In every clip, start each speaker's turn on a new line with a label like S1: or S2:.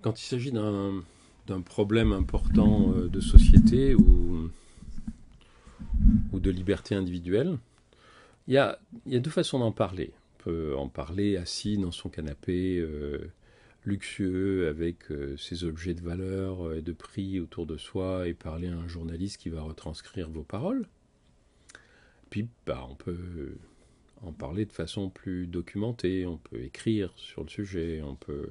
S1: Quand il s'agit d'un problème important de société ou de liberté individuelle, il y a deux façons d'en parler. On peut en parler assis dans son canapé luxueux avec ses objets de valeur et de prix autour de soi et parler à un journaliste qui va retranscrire vos paroles. Puis on peut en parler de façon plus documentée, on peut écrire sur le sujet, on peut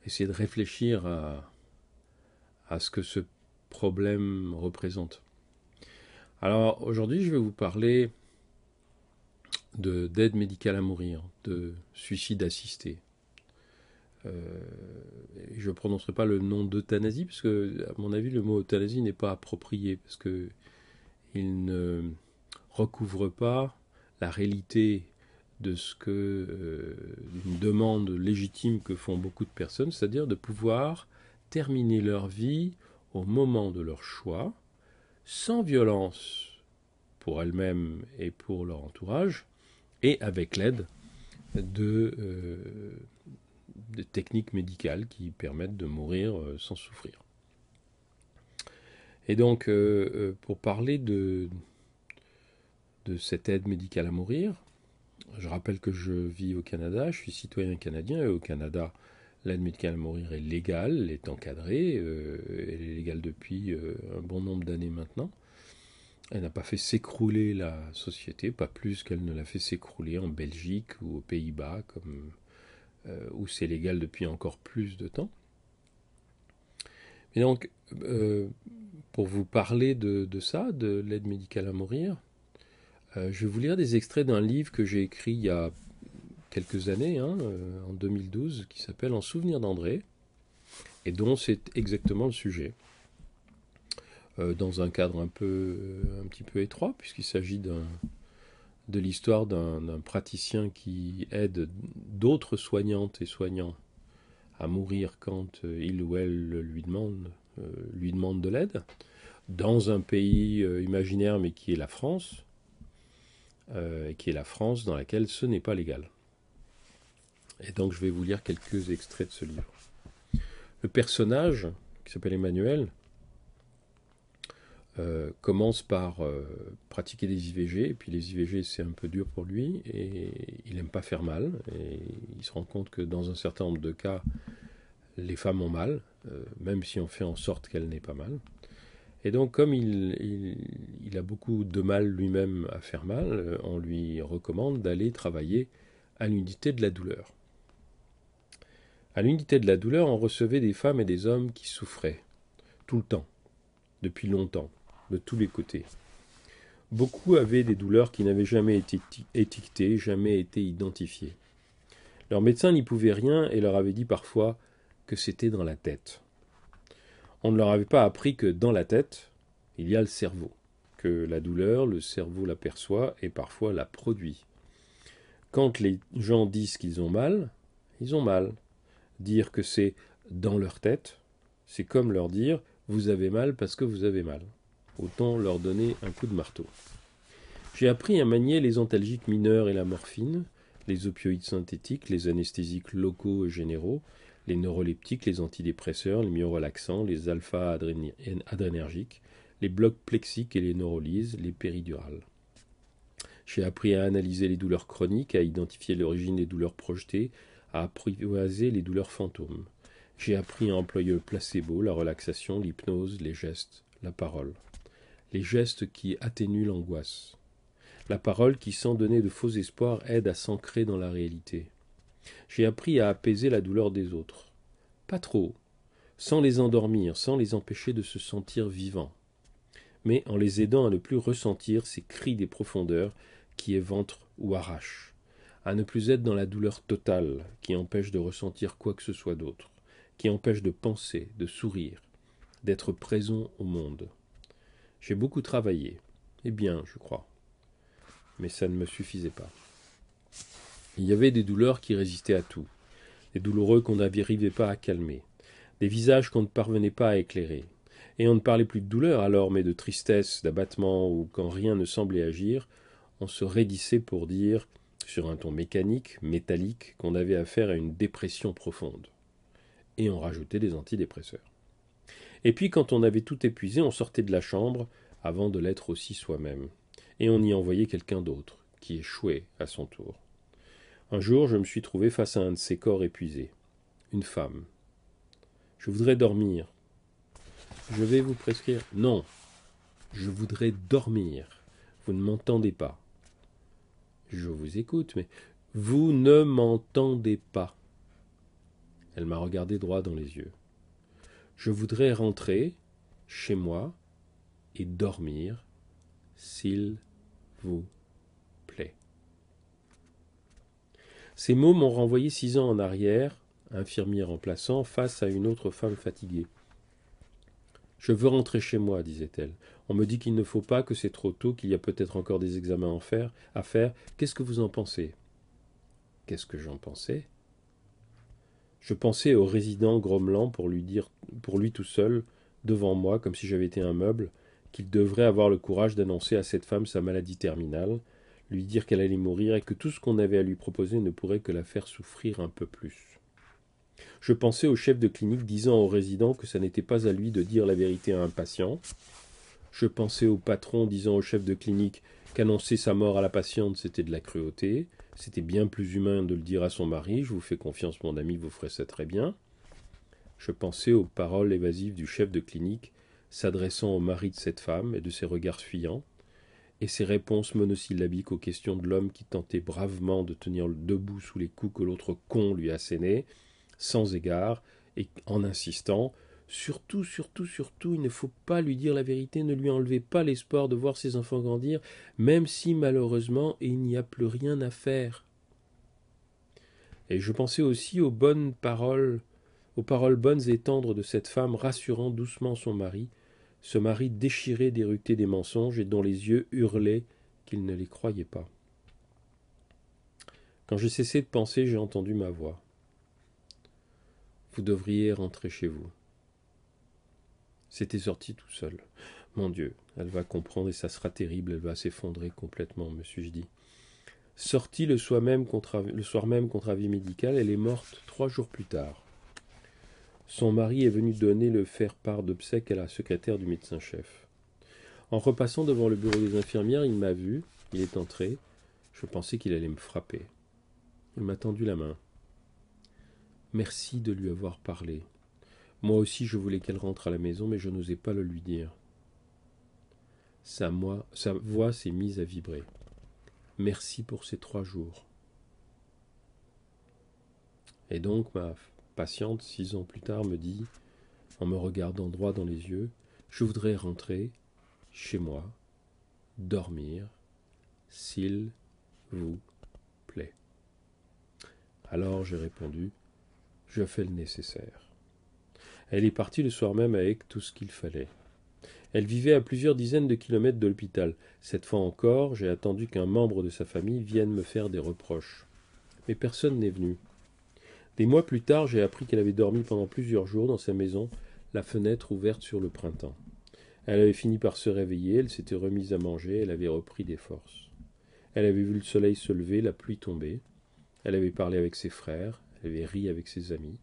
S1: essayer de réfléchir à ce que ce problème représente. Alors aujourd'hui, je vais vous parler d'aide médicale à mourir, de suicide assisté. Je ne prononcerai pas le nom d'euthanasie, parce que, à mon avis, le mot euthanasie n'est pas approprié, parce qu'il ne recouvre pas la réalité de ce que une demande légitime que font beaucoup de personnes, c'est-à-dire de pouvoir terminer leur vie au moment de leur choix, sans violence pour elles-mêmes et pour leur entourage, et avec l'aide de techniques médicales qui permettent de mourir sans souffrir. Et donc, pour parler de cette aide médicale à mourir, je rappelle que je vis au Canada, je suis citoyen canadien, et au Canada, l'aide médicale à mourir est légale, elle est encadrée, elle est légale depuis un bon nombre d'années maintenant. Elle n'a pas fait s'écrouler la société, pas plus qu'elle ne l'a fait s'écrouler en Belgique ou aux Pays-Bas, où c'est légal depuis encore plus de temps. Et donc, pour vous parler de ça, de l'aide médicale à mourir, je vais vous lire des extraits d'un livre que j'ai écrit il y a quelques années, en 2012, qui s'appelle En souvenir d'André, et dont c'est exactement le sujet. Dans un cadre un petit peu étroit, puisqu'il s'agit de l'histoire d'un praticien qui aide d'autres soignantes et soignants à mourir quand il ou elle lui demande de l'aide, dans un pays imaginaire, mais qui est la France, dans laquelle ce n'est pas légal. Et donc je vais vous lire quelques extraits de ce livre. Le personnage, qui s'appelle Emmanuel, commence par pratiquer des IVG, et puis les IVG c'est un peu dur pour lui, et il n'aime pas faire mal, et il se rend compte que dans un certain nombre de cas, les femmes ont mal, même si on fait en sorte qu'elles n'aient pas mal. Et donc comme il a beaucoup de mal lui-même à faire mal, on lui recommande d'aller travailler à l'unité de la douleur. À l'unité de la douleur, on recevait des femmes et des hommes qui souffraient, tout le temps, depuis longtemps, de tous les côtés. Beaucoup avaient des douleurs qui n'avaient jamais été étiquetées, jamais été identifiées. Leur médecin n'y pouvait rien et leur avait dit parfois que c'était dans la tête. On ne leur avait pas appris que dans la tête, il y a le cerveau, que la douleur, le cerveau l'aperçoit et parfois la produit. Quand les gens disent qu'ils ont mal, ils ont mal. Dire que c'est dans leur tête, c'est comme leur dire « vous avez mal parce que vous avez mal ». Autant leur donner un coup de marteau. J'ai appris à manier les antalgiques mineurs et la morphine, les opioïdes synthétiques, les anesthésiques locaux et généraux, les neuroleptiques, les antidépresseurs, les myorelaxants, les alpha-adrénergiques, les blocs plexiques et les neurolyses, les péridurales. J'ai appris à analyser les douleurs chroniques, à identifier l'origine des douleurs projetées, à apprivoiser les douleurs fantômes. J'ai appris à employer le placebo, la relaxation, l'hypnose, les gestes, la parole. Les gestes qui atténuent l'angoisse. La parole qui, sans donner de faux espoirs, aide à s'ancrer dans la réalité. J'ai appris à apaiser la douleur des autres. Pas trop, sans les endormir, sans les empêcher de se sentir vivants, mais en les aidant à ne plus ressentir ces cris des profondeurs qui éventrent ou arrachent, à ne plus être dans la douleur totale qui empêche de ressentir quoi que ce soit d'autre, qui empêche de penser, de sourire, d'être présent au monde. J'ai beaucoup travaillé, et bien, je crois, mais ça ne me suffisait pas. Il y avait des douleurs qui résistaient à tout, des douloureux qu'on n'arrivait pas à calmer, des visages qu'on ne parvenait pas à éclairer. Et on ne parlait plus de douleur alors, mais de tristesse, d'abattement, ou quand rien ne semblait agir, on se raidissait pour dire, sur un ton mécanique, métallique, qu'on avait affaire à une dépression profonde. et on rajoutait des antidépresseurs. Et puis quand on avait tout épuisé, on sortait de la chambre avant de l'être aussi soi-même, et on y envoyait quelqu'un d'autre, qui échouait à son tour. Un jour, je me suis trouvé face à un de ces corps épuisés. Une femme. Je voudrais dormir. Je vais vous prescrire. Non, je voudrais dormir. Vous ne m'entendez pas. Je vous écoute, mais vous ne m'entendez pas. Elle m'a regardé droit dans les yeux. Je voudrais rentrer chez moi et dormir, s'il vous plaît. Ces mots m'ont renvoyé 6 ans en arrière, infirmier remplaçant, face à une autre femme fatiguée. Je veux rentrer chez moi, disait-elle. On me dit qu'il ne faut pas, que c'est trop tôt, qu'il y a peut-être encore des examens à faire. Qu'est-ce que vous en pensez ? Qu'est-ce que j'en pensais ? Je pensais au résident grommelant pour lui tout seul, devant moi, comme si j'avais été un meuble, qu'il devrait avoir le courage d'annoncer à cette femme sa maladie terminale, lui dire qu'elle allait mourir et que tout ce qu'on avait à lui proposer ne pourrait que la faire souffrir un peu plus. Je pensais au chef de clinique disant au résident que ça n'était pas à lui de dire la vérité à un patient. Je pensais au patron disant au chef de clinique qu'annoncer sa mort à la patiente, c'était de la cruauté. C'était bien plus humain de le dire à son mari. Je vous fais confiance, mon ami, vous ferez ça très bien. Je pensais aux paroles évasives du chef de clinique s'adressant au mari de cette femme et de ses regards fuyants, et ses réponses monosyllabiques aux questions de l'homme qui tentait bravement de tenir debout sous les coups que l'autre con lui assénait, sans égard, et en insistant « Surtout, surtout, surtout, il ne faut pas lui dire la vérité, ne lui enlevez pas l'espoir de voir ses enfants grandir, même si malheureusement il n'y a plus rien à faire. » Et je pensais aussi aux paroles bonnes et tendres de cette femme rassurant doucement son mari, ce mari déchiré d'éructer des mensonges et dont les yeux hurlaient qu'il ne les croyait pas. Quand j'ai cessé de penser, j'ai entendu ma voix. Vous devriez rentrer chez vous. C'était sorti tout seul. Mon Dieu, elle va comprendre et ça sera terrible, elle va s'effondrer complètement, me suis-je dit. Sortie le soir même contre avis médical, elle est morte 3 jours plus tard. Son mari est venu donner le faire-part d'obsèques à la secrétaire du médecin-chef. En repassant devant le bureau des infirmières, il m'a vu, il est entré. Je pensais qu'il allait me frapper. Il m'a tendu la main. Merci de lui avoir parlé. Moi aussi, je voulais qu'elle rentre à la maison, mais je n'osais pas le lui dire. Sa voix s'est mise à vibrer. Merci pour ces 3 jours. Et donc, ma patiente, 6 ans plus tard, me dit, en me regardant droit dans les yeux, je voudrais rentrer chez moi, dormir, s'il vous plaît. Alors j'ai répondu, je fais le nécessaire. Elle est partie le soir même avec tout ce qu'il fallait. Elle vivait à plusieurs dizaines de kilomètres de l'hôpital. Cette fois encore, j'ai attendu qu'un membre de sa famille vienne me faire des reproches. Mais personne n'est venu. Des mois plus tard, j'ai appris qu'elle avait dormi pendant plusieurs jours dans sa maison, la fenêtre ouverte sur le printemps. Elle avait fini par se réveiller, elle s'était remise à manger, elle avait repris des forces. Elle avait vu le soleil se lever, la pluie tomber. Elle avait parlé avec ses frères, elle avait ri avec ses amis.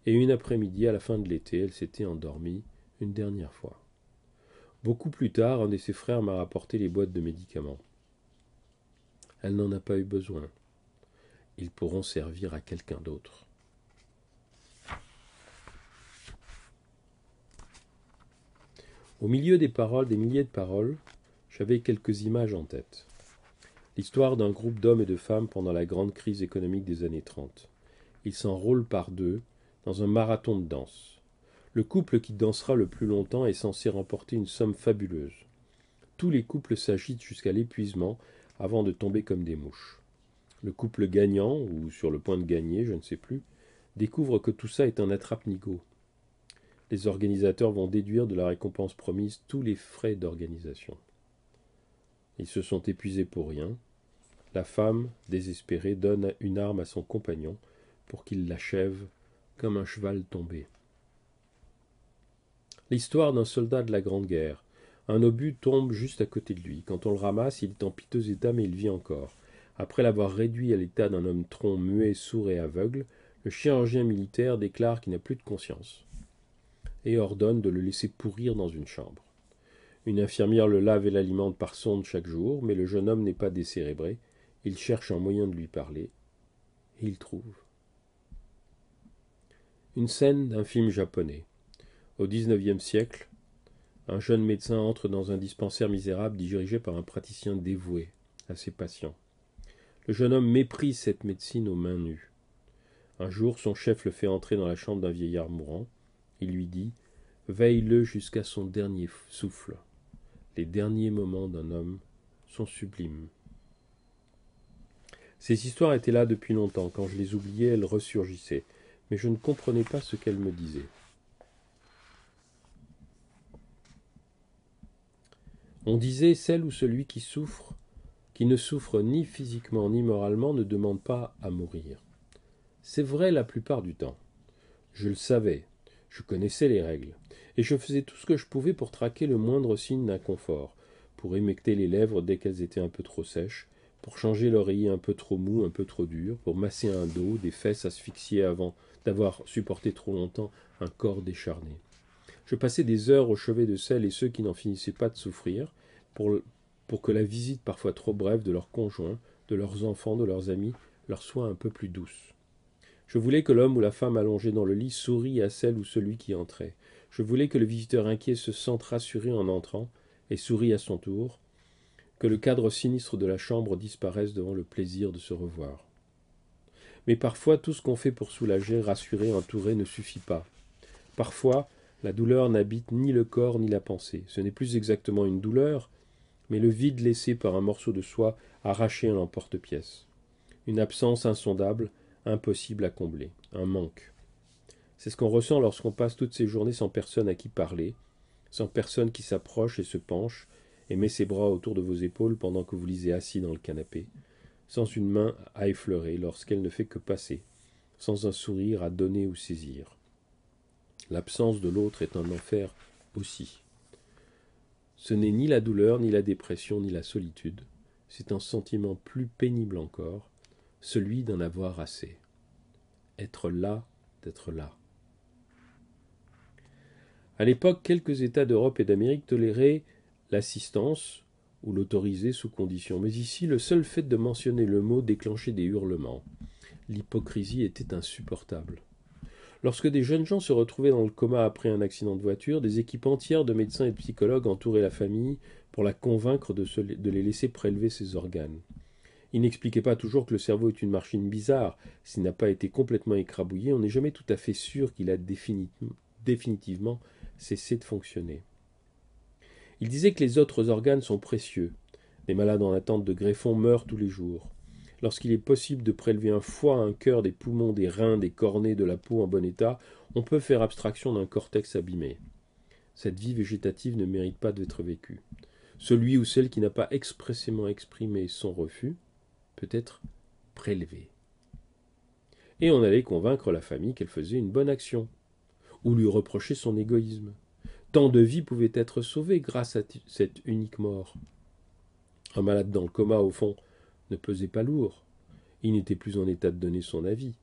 S1: Et une après-midi, à la fin de l'été, elle s'était endormie une dernière fois. Beaucoup plus tard, un de ses frères m'a rapporté les boîtes de médicaments. Elle n'en a pas eu besoin. Ils pourront servir à quelqu'un d'autre. Au milieu des paroles, des milliers de paroles, j'avais quelques images en tête. L'histoire d'un groupe d'hommes et de femmes pendant la grande crise économique des années 30. Ils s'enrôlent par 2 dans un marathon de danse. Le couple qui dansera le plus longtemps est censé remporter une somme fabuleuse. Tous les couples s'agitent jusqu'à l'épuisement avant de tomber comme des mouches. Le couple gagnant, ou sur le point de gagner, je ne sais plus, découvre que tout ça est un attrape-nigo. Les organisateurs vont déduire de la récompense promise tous les frais d'organisation. Ils se sont épuisés pour rien. La femme, désespérée, donne une arme à son compagnon pour qu'il l'achève comme un cheval tombé. L'histoire d'un soldat de la Grande Guerre. Un obus tombe juste à côté de lui. Quand on le ramasse, il est en piteux état, mais il vit encore. Après l'avoir réduit à l'état d'un homme tronc muet, sourd et aveugle, Le chirurgien militaire déclare qu'il n'a plus de conscience et ordonne de le laisser pourrir dans une chambre. Une infirmière le lave et l'alimente par sonde chaque jour, mais le jeune homme n'est pas décérébré. Il cherche un moyen de lui parler, et il trouve. Une scène d'un film japonais. Au XIXe siècle, un jeune médecin entre dans un dispensaire misérable dirigé par un praticien dévoué à ses patients. Le jeune homme méprise cette médecine aux mains nues. Un jour, son chef le fait entrer dans la chambre d'un vieillard mourant. Il lui dit « Veille-le jusqu'à son dernier souffle. Les derniers moments d'un homme sont sublimes. » Ces histoires étaient là depuis longtemps. Quand je les oubliais, elles ressurgissaient. Mais je ne comprenais pas ce qu'elles me disaient. On disait celle ou celui qui ne souffre ni physiquement ni moralement, ne demande pas à mourir. C'est vrai la plupart du temps. Je le savais, je connaissais les règles, et je faisais tout ce que je pouvais pour traquer le moindre signe d'inconfort, pour émecter les lèvres dès qu'elles étaient un peu trop sèches, pour changer l'oreiller un peu trop mou, un peu trop dur, pour masser un dos, des fesses asphyxiées avant d'avoir supporté trop longtemps un corps décharné. Je passais des heures au chevet de celles et ceux qui n'en finissaient pas de souffrir, pour que la visite parfois trop brève de leurs conjoints, de leurs enfants, de leurs amis, leur soit un peu plus douce. Je voulais que l'homme ou la femme allongée dans le lit sourie à celle ou celui qui entrait. Je voulais que le visiteur inquiet se sente rassuré en entrant et sourie à son tour, que le cadre sinistre de la chambre disparaisse devant le plaisir de se revoir. Mais parfois, tout ce qu'on fait pour soulager, rassurer, entourer ne suffit pas. Parfois, la douleur n'habite ni le corps ni la pensée. Ce n'est plus exactement une douleur, mais le vide laissé par un morceau de soie arraché à l'emporte-pièce. Une absence insondable, impossible à combler, un manque. C'est ce qu'on ressent lorsqu'on passe toutes ces journées sans personne à qui parler, sans personne qui s'approche et se penche et met ses bras autour de vos épaules pendant que vous lisez assis dans le canapé, sans une main à effleurer lorsqu'elle ne fait que passer, sans un sourire à donner ou saisir. L'absence de l'autre est un enfer aussi. Ce n'est ni la douleur, ni la dépression, ni la solitude. C'est un sentiment plus pénible encore, celui d'en avoir assez. Être là, d'être là. À l'époque, quelques États d'Europe et d'Amérique toléraient l'assistance ou l'autorisaient sous condition. Mais ici, le seul fait de mentionner le mot déclenchait des hurlements. L'hypocrisie était insupportable. Lorsque des jeunes gens se retrouvaient dans le coma après un accident de voiture, des équipes entières de médecins et de psychologues entouraient la famille pour la convaincre de les laisser prélever ses organes. Ils n'expliquaient pas toujours que le cerveau est une machine bizarre. S'il n'a pas été complètement écrabouillé, on n'est jamais tout à fait sûr qu'il a définitivement cessé de fonctionner. Ils disaient que les autres organes sont précieux. Les malades en attente de greffon meurent tous les jours. Lorsqu'il est possible de prélever un foie, un cœur, des poumons, des reins, des cornets, de la peau en bon état, on peut faire abstraction d'un cortex abîmé. Cette vie végétative ne mérite pas d'être vécue. Celui ou celle qui n'a pas expressément exprimé son refus peut être prélevé. Et on allait convaincre la famille qu'elle faisait une bonne action, ou lui reprocher son égoïsme. Tant de vies pouvaient être sauvées grâce à cette unique mort. Un malade dans le coma, au fond, ne pesait pas lourd. Il n'était plus en état de donner son avis.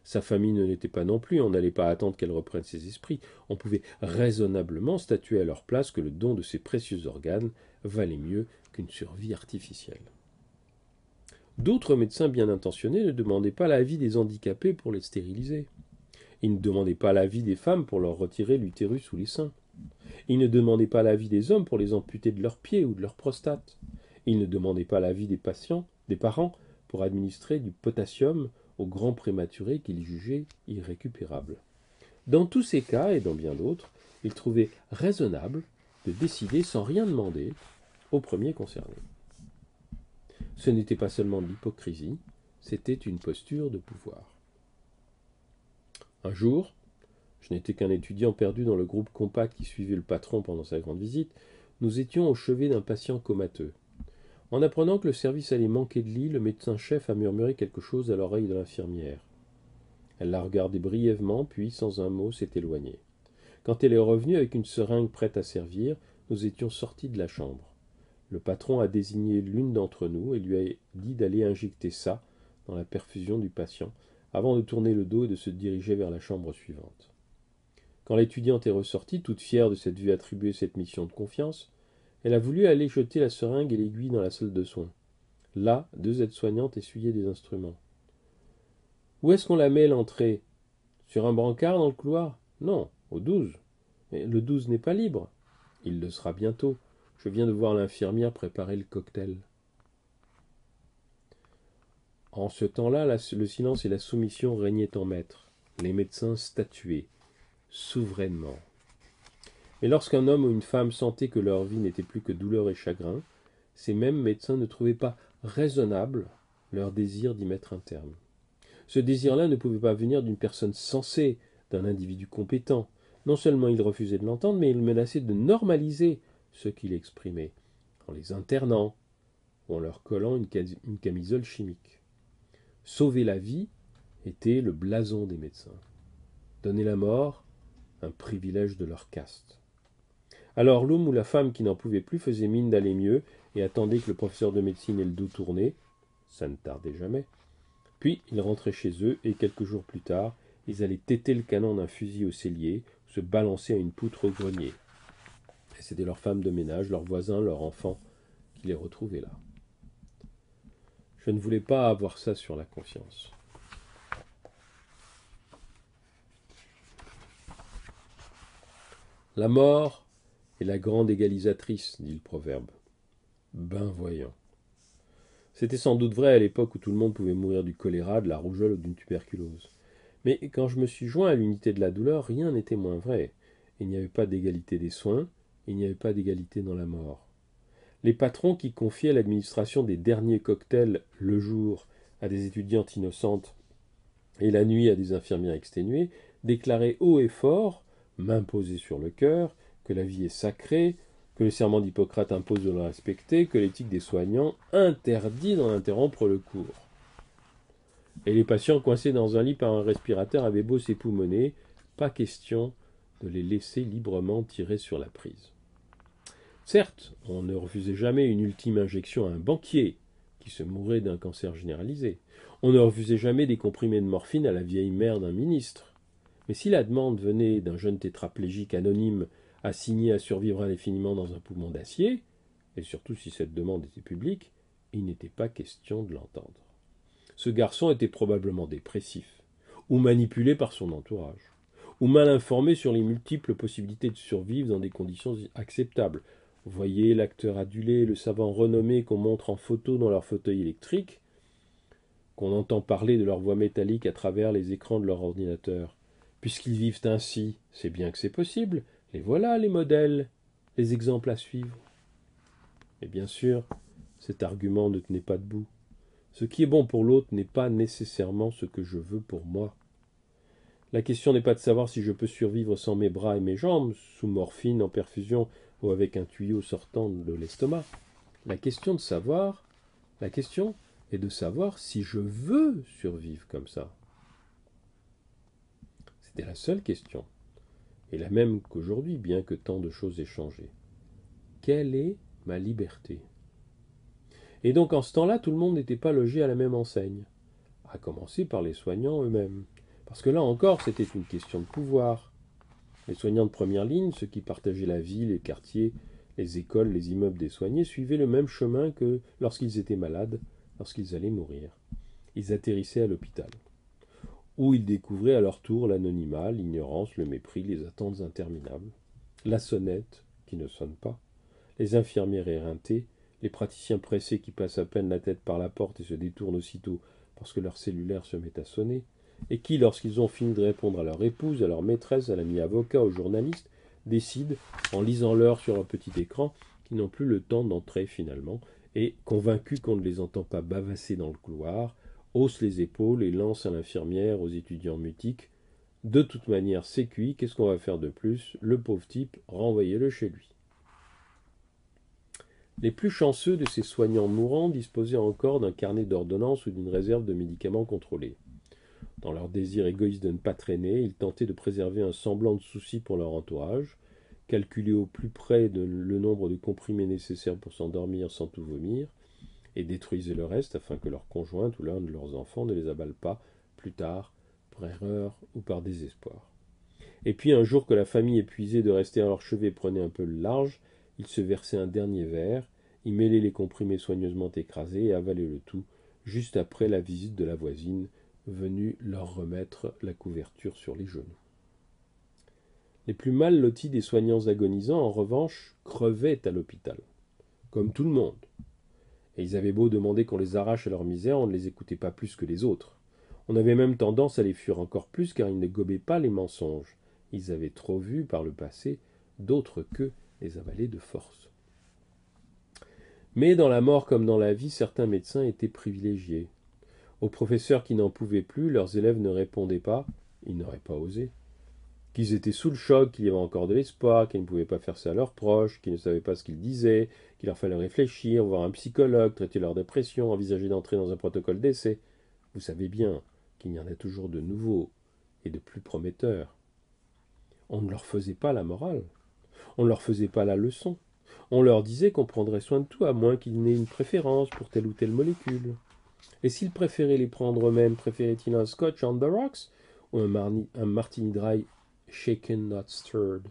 S1: Sa famille ne l'était pas non plus, on n'allait pas attendre qu'elle reprenne ses esprits. On pouvait raisonnablement statuer à leur place que le don de ces précieux organes valait mieux qu'une survie artificielle. D'autres médecins bien intentionnés ne demandaient pas l'avis des handicapés pour les stériliser. Ils ne demandaient pas l'avis des femmes pour leur retirer l'utérus ou les seins. Ils ne demandaient pas l'avis des hommes pour les amputer de leurs pieds ou de leur prostate. Ils ne demandaient pas l'avis des parents, pour administrer du potassium aux grands prématurés qu'ils jugeaient irrécupérables. Dans tous ces cas, et dans bien d'autres, ils trouvaient raisonnable de décider sans rien demander aux premiers concernés. Ce n'était pas seulement de l'hypocrisie, c'était une posture de pouvoir. Un jour, je n'étais qu'un étudiant perdu dans le groupe compact qui suivait le patron pendant sa grande visite, nous étions au chevet d'un patient comateux. En apprenant que le service allait manquer de lit, le médecin-chef a murmuré quelque chose à l'oreille de l'infirmière. Elle l'a regardé brièvement, puis, sans un mot, s'est éloignée. Quand elle est revenue avec une seringue prête à servir, nous étions sortis de la chambre. Le patron a désigné l'une d'entre nous et lui a dit d'aller injecter ça dans la perfusion du patient, avant de tourner le dos et de se diriger vers la chambre suivante. Quand l'étudiante est ressortie, toute fière de s'être vue attribuer cette mission de confiance, elle a voulu aller jeter la seringue et l'aiguille dans la salle de soins. Là, 2 aides-soignantes essuyaient des instruments. Où est-ce qu'on la met, l'entrée? Sur un brancard dans le couloir? Non, au 12. Mais le 12 n'est pas libre. Il le sera bientôt. Je viens de voir l'infirmière préparer le cocktail. En ce temps-là, le silence et la soumission régnaient en maître. Les médecins statuaient, souverainement. Mais lorsqu'un homme ou une femme sentait que leur vie n'était plus que douleur et chagrin, ces mêmes médecins ne trouvaient pas raisonnable leur désir d'y mettre un terme. Ce désir-là ne pouvait pas venir d'une personne sensée, d'un individu compétent. Non seulement il refusait de l'entendre, mais il menaçait de normaliser ce qu'il exprimait, en les internant ou en leur collant une camisole chimique. Sauver la vie était le blason des médecins. Donner la mort, un privilège de leur caste. Alors l'homme ou la femme qui n'en pouvait plus faisait mine d'aller mieux et attendait que le professeur de médecine ait le dos tourné. Ça ne tardait jamais. Puis ils rentraient chez eux et quelques jours plus tard, ils allaient têter le canon d'un fusil au cellier, se balancer à une poutre au grenier. Et c'était leur femme de ménage, leurs voisins, leurs enfants qui les retrouvaient là. Je ne voulais pas avoir ça sur la conscience. La mort est la grande égalisatrice, dit le proverbe. Ben voyons. C'était sans doute vrai à l'époque où tout le monde pouvait mourir du choléra, de la rougeole ou d'une tuberculose. Mais quand je me suis joint à l'unité de la douleur, rien n'était moins vrai. Il n'y avait pas d'égalité des soins, il n'y avait pas d'égalité dans la mort. Les patrons qui confiaient l'administration des derniers cocktails le jour à des étudiantes innocentes et la nuit à des infirmières exténuées déclaraient haut et fort, main posée sur le cœur, que la vie est sacrée, que le serment d'Hippocrate impose de le respecter, que l'éthique des soignants interdit d'en interrompre le cours. Et les patients coincés dans un lit par un respirateur avaient beau s'époumoner, pas question de les laisser librement tirer sur la prise. Certes, on ne refusait jamais une ultime injection à un banquier qui se mourait d'un cancer généralisé. On ne refusait jamais des comprimés de morphine à la vieille mère d'un ministre. Mais si la demande venait d'un jeune tétraplégique anonyme assigné à survivre indéfiniment dans un poumon d'acier, et surtout si cette demande était publique, il n'était pas question de l'entendre. Ce garçon était probablement dépressif, ou manipulé par son entourage, ou mal informé sur les multiples possibilités de survivre dans des conditions acceptables. Voyez l'acteur adulé, le savant renommé qu'on montre en photo dans leur fauteuil électrique, qu'on entend parler de leur voix métallique à travers les écrans de leur ordinateur. Puisqu'ils vivent ainsi, c'est bien que c'est possible. Les voilà, les modèles, les exemples à suivre. Et bien sûr, cet argument ne tenait pas debout. Ce qui est bon pour l'autre n'est pas nécessairement ce que je veux pour moi. La question n'est pas de savoir si je peux survivre sans mes bras et mes jambes, sous morphine, en perfusion ou avec un tuyau sortant de l'estomac. La question est de savoir si je veux survivre comme ça. C'était la seule question, et la même qu'aujourd'hui, bien que tant de choses aient changé. Quelle est ma liberté? Et donc en ce temps-là, tout le monde n'était pas logé à la même enseigne, à commencer par les soignants eux-mêmes. Parce que là encore, c'était une question de pouvoir. Les soignants de première ligne, ceux qui partageaient la vie, les quartiers, les écoles, les immeubles des soignés, suivaient le même chemin que lorsqu'ils étaient malades, lorsqu'ils allaient mourir. Ils atterrissaient à l'hôpital, où ils découvraient à leur tour l'anonymat, l'ignorance, le mépris, les attentes interminables, la sonnette qui ne sonne pas, les infirmières éreintées, les praticiens pressés qui passent à peine la tête par la porte et se détournent aussitôt parce que leur cellulaire se met à sonner, et qui, lorsqu'ils ont fini de répondre à leur épouse, à leur maîtresse, à l'ami avocat, aux journalistes, décident, en lisant l'heure sur un petit écran, qu'ils n'ont plus le temps d'entrer finalement, et, convaincus qu'on ne les entend pas bavasser dans le couloir, haussent les épaules et lancent à l'infirmière, aux étudiants mutiques. De toute manière, c'est cuit, qu'est-ce qu'on va faire de plus? Le pauvre type, renvoyez-le chez lui. Les plus chanceux de ces soignants mourants disposaient encore d'un carnet d'ordonnances ou d'une réserve de médicaments contrôlés. Dans leur désir égoïste de ne pas traîner, ils tentaient de préserver un semblant de souci pour leur entourage, calculer au plus près le nombre de comprimés nécessaires pour s'endormir sans tout vomir, et détruisaient le reste afin que leur conjointe ou l'un de leurs enfants ne les avale pas plus tard, par erreur ou par désespoir. Et puis un jour que la famille épuisée de rester à leur chevet prenait un peu le large, ils se versaient un dernier verre, y mêlaient les comprimés soigneusement écrasés et avalaient le tout, juste après la visite de la voisine, venue leur remettre la couverture sur les genoux. Les plus mal lotis des soignants agonisants, en revanche, crevaient à l'hôpital, comme tout le monde. Et ils avaient beau demander qu'on les arrache à leur misère, on ne les écoutait pas plus que les autres. On avait même tendance à les fuir encore plus car ils ne gobaient pas les mensonges. Ils avaient trop vu par le passé d'autres qu'eux les avaler de force. Mais dans la mort comme dans la vie, certains médecins étaient privilégiés. Aux professeurs qui n'en pouvaient plus, leurs élèves ne répondaient pas, ils n'auraient pas osé, qu'ils étaient sous le choc, qu'il y avait encore de l'espoir, qu'ils ne pouvaient pas faire ça à leurs proches, qu'ils ne savaient pas ce qu'ils disaient, qu'il leur fallait réfléchir, voir un psychologue, traiter leur dépression, envisager d'entrer dans un protocole d'essai. Vous savez bien qu'il y en a toujours de nouveaux et de plus prometteurs. On ne leur faisait pas la morale, on ne leur faisait pas la leçon. On leur disait qu'on prendrait soin de tout à moins qu'ils n'aient une préférence pour telle ou telle molécule. Et s'ils préféraient les prendre eux-mêmes, préféraient-ils un scotch on the rocks ou un martini dry shaken not stirred?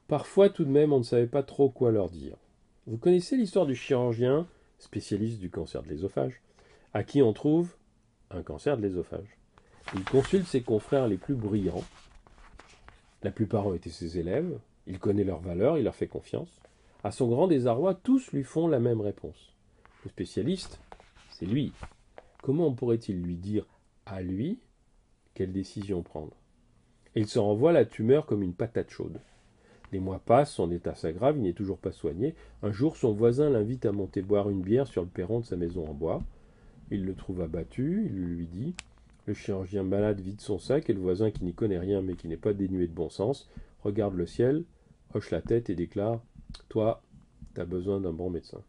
S1: Parfois tout de même on ne savait pas trop quoi leur dire. Vous connaissez l'histoire du chirurgien, spécialiste du cancer de l'œsophage, à qui on trouve un cancer de l'œsophage. Il consulte ses confrères les plus brillants. La plupart ont été ses élèves. Il connaît leurs valeurs, il leur fait confiance. À son grand désarroi, tous lui font la même réponse. Le spécialiste, c'est lui. Comment pourrait-il lui dire à lui quelle décision prendre? Et il se renvoie la tumeur comme une patate chaude. Les mois passent, son état s'aggrave, il n'est toujours pas soigné. Un jour, son voisin l'invite à monter boire une bière sur le perron de sa maison en bois. Il le trouve abattu, il lui dit. Le chirurgien malade vide son sac et le voisin, qui n'y connaît rien mais qui n'est pas dénué de bon sens, regarde le ciel, hoche la tête et déclare « Toi, t'as besoin d'un bon médecin ».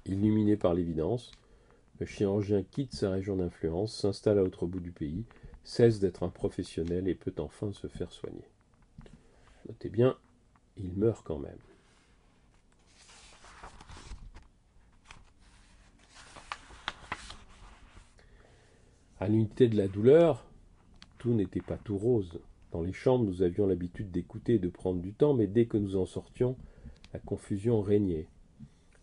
S1: Illuminé par l'évidence, le chirurgien quitte sa région d'influence, s'installe à l'autre bout du pays, cesse d'être un professionnel et peut enfin se faire soigner. Notez bien, il meurt quand même. À l'unité de la douleur, tout n'était pas tout rose. Dans les chambres, nous avions l'habitude d'écouter et de prendre du temps, mais dès que nous en sortions, la confusion régnait.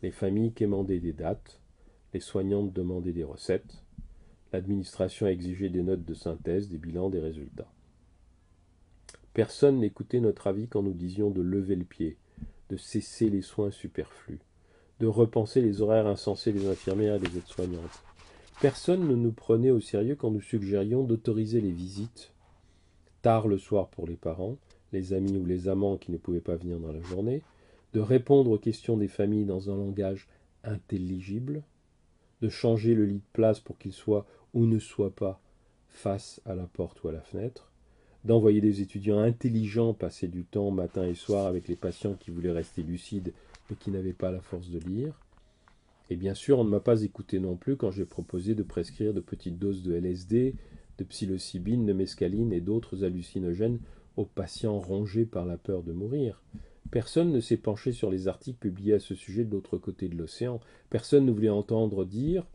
S1: Les familles quémandaient des dates, les soignantes demandaient des recettes, l'administration exigeait des notes de synthèse, des bilans, des résultats. Personne n'écoutait notre avis quand nous disions de lever le pied, de cesser les soins superflus, de repenser les horaires insensés des infirmières et des aides-soignantes. Personne ne nous prenait au sérieux quand nous suggérions d'autoriser les visites tard le soir pour les parents, les amis ou les amants qui ne pouvaient pas venir dans la journée, de répondre aux questions des familles dans un langage intelligible, de changer le lit de place pour qu'il soit ou ne soit pas face à la porte ou à la fenêtre, d'envoyer des étudiants intelligents passer du temps matin et soir avec les patients qui voulaient rester lucides mais qui n'avaient pas la force de lire. Et bien sûr, on ne m'a pas écouté non plus quand j'ai proposé de prescrire de petites doses de LSD, de psilocybine, de mescaline et d'autres hallucinogènes aux patients rongés par la peur de mourir. Personne ne s'est penché sur les articles publiés à ce sujet de l'autre côté de l'océan. Personne ne voulait entendre dire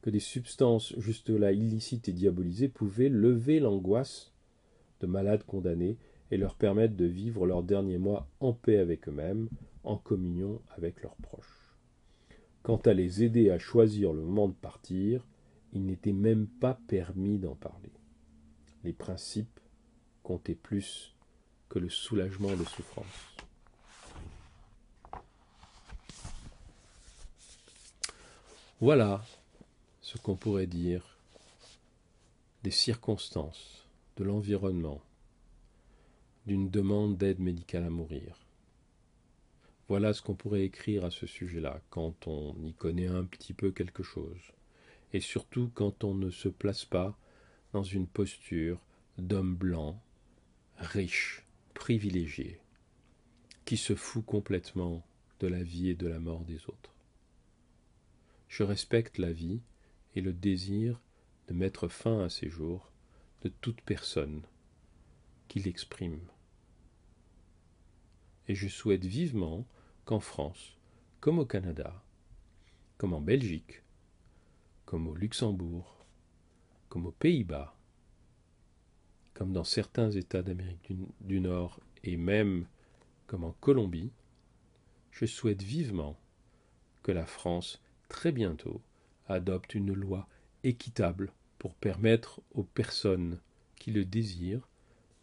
S1: que des substances juste là illicites et diabolisées pouvaient lever l'angoisse de malades condamnés et leur permettre de vivre leurs derniers mois en paix avec eux-mêmes, en communion avec leurs proches. Quant à les aider à choisir le moment de partir, il n'était même pas permis d'en parler. Les principes comptaient plus que le soulagement des souffrances. Voilà ce qu'on pourrait dire des circonstances, de l'environnement, d'une demande d'aide médicale à mourir. Voilà ce qu'on pourrait écrire à ce sujet-là, quand on y connaît un petit peu quelque chose, et surtout quand on ne se place pas dans une posture d'homme blanc, riche, privilégié, qui se fout complètement de la vie et de la mort des autres. Je respecte la vie et le désir de mettre fin à ces jours de toute personne qui l'exprime. Et je souhaite vivement qu'en France, comme au Canada, comme en Belgique, comme au Luxembourg, comme aux Pays-Bas, comme dans certains États d'Amérique du Nord et même comme en Colombie, je souhaite vivement que la France, très bientôt, adopte une loi équitable pour permettre aux personnes qui le désirent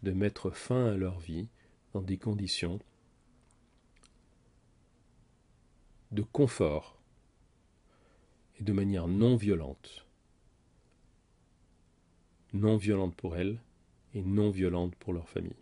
S1: de mettre fin à leur vie dans des conditions de confort et de manière non violente. Non violente pour elles et non violente pour leur famille.